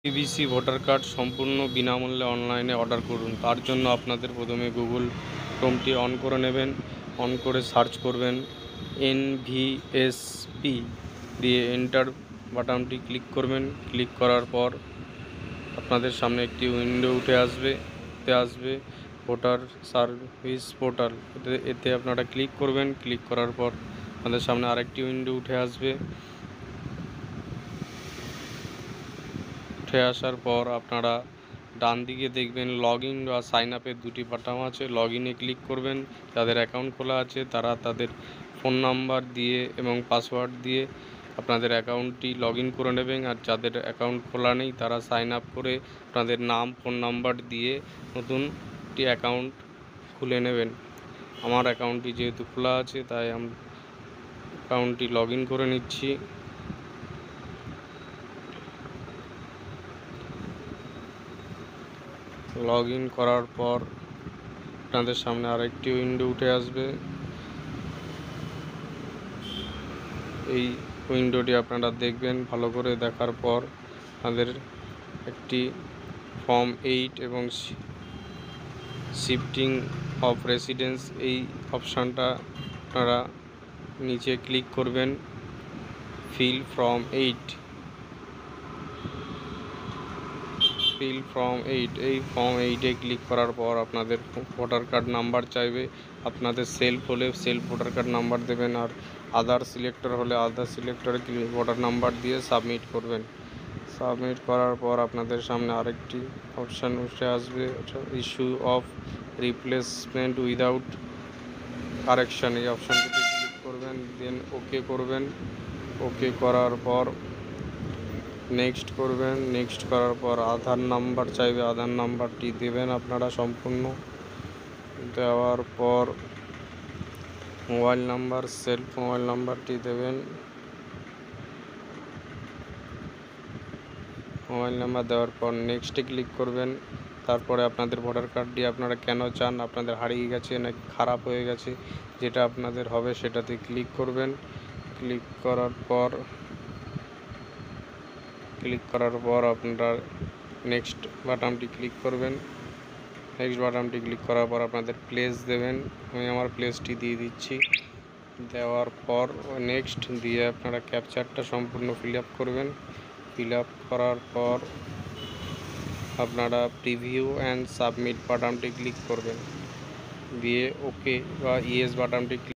PVC voter card সম্পূর্ণ বিনামূল্যে অনলাইনে অর্ডার করুন। তার জন্য আপনাদের প্রথমে গুগল ক্রোমটি অন করে নেবেন। অন করে সার্চ করবেন NVSP দিয়ে এন্টার বাটনটি ক্লিক করবেন। ক্লিক করার পর আপনাদের সামনে একটি উইন্ডো উঠে আসবে। ভোটার সার্ভিস পোর্টাল, এতে আপনারা ক্লিক করবেন। ক্লিক করার পর আপনাদের সামনে আরেকটি উইন্ডো উঠে আসবে। উঠে আসার পর আপনারা ডান দিকে দেখবেন লগ ইন বা সাইন আপের দুটি বাটন আছে। লগ ইনে ক্লিক করবেন। যাদের অ্যাকাউন্ট খোলা আছে তারা তাদের ফোন নাম্বার দিয়ে এবং পাসওয়ার্ড দিয়ে আপনাদের অ্যাকাউন্টটি লগ ইন করে নেবেন। আর যাদের অ্যাকাউন্ট খোলা নেই তারা সাইন আপ করে আপনাদের নাম ফোন নাম্বার দিয়ে নতুন একটি অ্যাকাউন্ট খুলে নেবেন। আমার অ্যাকাউন্টটি যেহেতু খোলা আছে তাই আমি অ্যাকাউন্টটি লগ ইন করে নিচ্ছি। লগ ইন করার পর আপনাদের সামনে আরেকটি উইন্ডো উঠে আসবে। এই উইন্ডোটি আপনারা দেখবেন। ভালো করে দেখার পর আপনাদের একটি ফর্ম 8 এবং শিফটিং অফ রেসিডেন্স এই অপশানটা আপনারা নিচে ক্লিক করবেন। ফিল ফর্ম 8 এই ফর্ম 8-এ ক্লিক করার পর আপনাদের ভোটার কার্ড নাম্বার চাইবে। আপনাদের সেলফ হলে সেলফ ভোটার কার্ড নাম্বার দেবেন, আর আদার সিলেক্টর হলে আদার সিলেক্টরে ভোটার নাম্বার দিয়ে সাবমিট করবেন। সাবমিট করার পর আপনাদের সামনে আরেকটি অপশান উঠে আসবে, issue of replacement without correction. এই অপশানটিতে ক্লিক করবেন, দেন ওকে করবেন। ওকে করার পর নেক্সট করবেন। নেক্সট করার পর আধার নাম্বার চাইবে, আধার নাম্বারটি দেবেন আপনারা সম্পূর্ণ। দেওয়ার পর মোবাইল নাম্বার, সেলফ মোবাইল নাম্বারটি দেবেন। মোবাইল নাম্বার দেওয়ার পর নেক্সটে ক্লিক করবেন। তারপরে আপনাদের ভোটার কার্ডটি আপনারা কেন চান, আপনাদের হারিয়ে গেছে নাকি খারাপ হয়ে গেছে, যেটা আপনাদের হবে সেটাতে ক্লিক করবেন। ক্লিক করার পর আপনারা নেক্সট বাটনটি ক্লিক করবেন। নেক্সট বাটনটি ক্লিক করার পর আপনাদের প্লেস দেবেন। আমি আমার প্লেসটি দিয়ে দিচ্ছি। দেওয়ার পর নেক্সট দিয়ে আপনারা ক্যাপচারটা সম্পূর্ণ ফিল আপ করবেন। ফিল আপ করার পর আপনারা প্রিভিউ অ্যান্ড সাবমিট বাটনটি ক্লিক করবেন। দিয়ে ওকে বা ইয়েস বাটনটি